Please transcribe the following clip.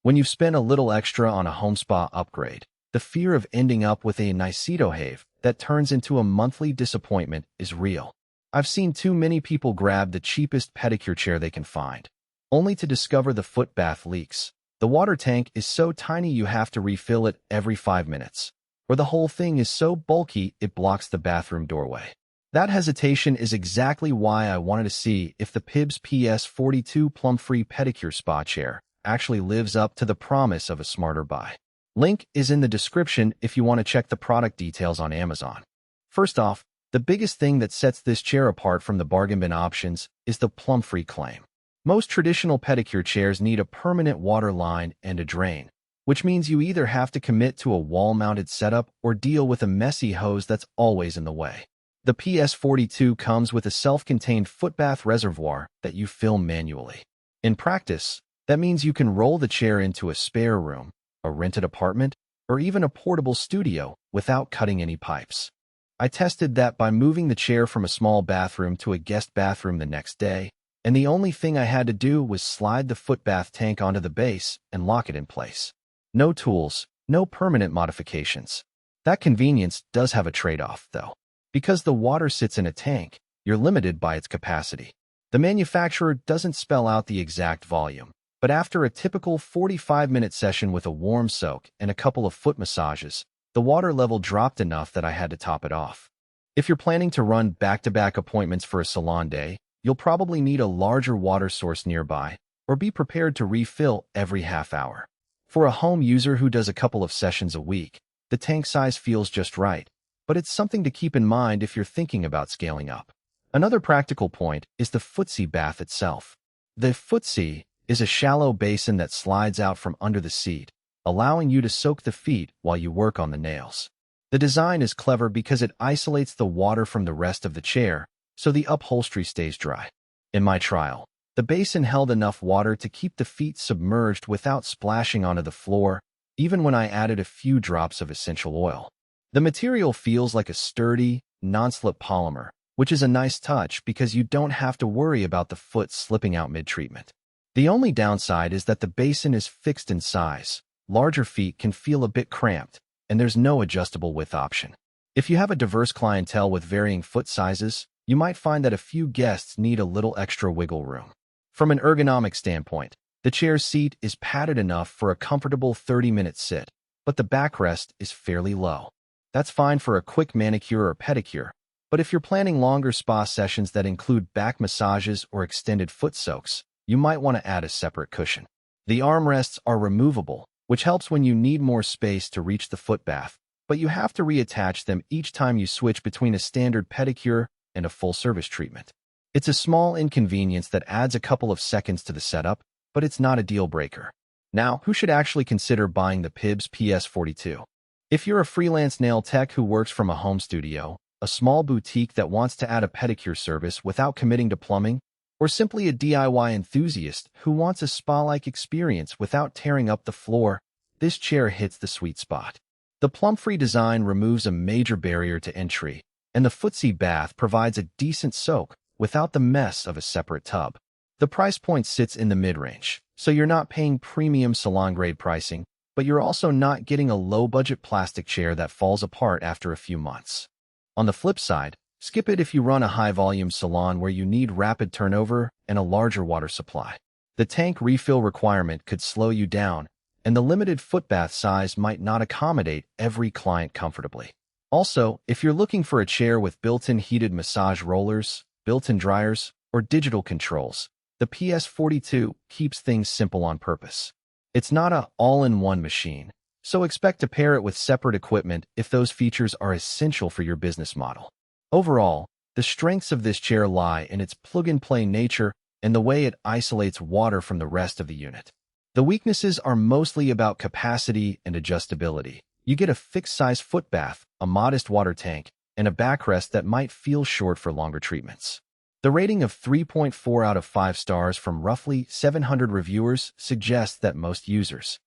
When you've spent a little extra on a home spa upgrade, the fear of ending up with a Niceto-have that turns into a monthly disappointment is real. I've seen too many people grab the cheapest pedicure chair they can find, only to discover the foot bath leaks. The water tank is so tiny you have to refill it every 5 minutes, or the whole thing is so bulky it blocks the bathroom doorway. That hesitation is exactly why I wanted to see if the Pibbs PS42 Plumb-Free pedicure spa chair actually lives up to the promise of a smarter buy. Link is in the description if you want to check the product details on Amazon. First off, the biggest thing that sets this chair apart from the bargain bin options is the Plumb-Free claim. Most traditional pedicure chairs need a permanent water line and a drain, which means you either have to commit to a wall-mounted setup or deal with a messy hose that's always in the way. The PS42 comes with a self-contained footbath reservoir that you fill manually. In practice, that means you can roll the chair into a spare room, a rented apartment, or even a portable studio without cutting any pipes. I tested that by moving the chair from a small bathroom to a guest bathroom the next day, and the only thing I had to do was slide the footbath tank onto the base and lock it in place. No tools, no permanent modifications. That convenience does have a trade-off, though. Because the water sits in a tank, you're limited by its capacity. The manufacturer doesn't spell out the exact volume, but after a typical 45-minute session with a warm soak and a couple of foot massages, the water level dropped enough that I had to top it off. If you're planning to run back-to-back appointments for a salon day, you'll probably need a larger water source nearby, or be prepared to refill every half hour. For a home user who does a couple of sessions a week, the tank size feels just right, but it's something to keep in mind if you're thinking about scaling up. Another practical point is the Footsie bath itself. The Footsie is a shallow basin that slides out from under the seat, allowing you to soak the feet while you work on the nails. The design is clever because it isolates the water from the rest of the chair, so the upholstery stays dry. In my trial, the basin held enough water to keep the feet submerged without splashing onto the floor, even when I added a few drops of essential oil. The material feels like a sturdy, non-slip polymer, which is a nice touch because you don't have to worry about the foot slipping out mid-treatment. The only downside is that the basin is fixed in size. Larger feet can feel a bit cramped, and there's no adjustable width option. If you have a diverse clientele with varying foot sizes, you might find that a few guests need a little extra wiggle room. From an ergonomic standpoint, the chair's seat is padded enough for a comfortable 30-minute sit, but the backrest is fairly low. That's fine for a quick manicure or pedicure, but if you're planning longer spa sessions that include back massages or extended foot soaks, you might want to add a separate cushion. The armrests are removable, which helps when you need more space to reach the foot bath, but you have to reattach them each time you switch between a standard pedicure and a full-service treatment. It's a small inconvenience that adds a couple of seconds to the setup, but it's not a deal-breaker. Now, who should actually consider buying the Pibbs PS42? If you're a freelance nail tech who works from a home studio, a small boutique that wants to add a pedicure service without committing to plumbing, or simply a DIY enthusiast who wants a spa-like experience without tearing up the floor, this chair hits the sweet spot. The Plumb-Free design removes a major barrier to entry, and the Footsie bath provides a decent soak without the mess of a separate tub. The price point sits in the mid-range, so you're not paying premium salon-grade pricing, but you're also not getting a low-budget plastic chair that falls apart after a few months. On the flip side, skip it if you run a high-volume salon where you need rapid turnover and a larger water supply. The tank refill requirement could slow you down, and the limited footbath size might not accommodate every client comfortably. Also, if you're looking for a chair with built-in heated massage rollers, built-in dryers, or digital controls, the PS42 keeps things simple on purpose. It's not an all-in-one machine, so expect to pair it with separate equipment if those features are essential for your business model. Overall, the strengths of this chair lie in its plug-and-play nature and the way it isolates water from the rest of the unit. The weaknesses are mostly about capacity and adjustability. You get a fixed-size footbath, a modest water tank, and a backrest that might feel short for longer treatments. The rating of 3.4 out of 5 stars from roughly 700 reviewers suggests that most users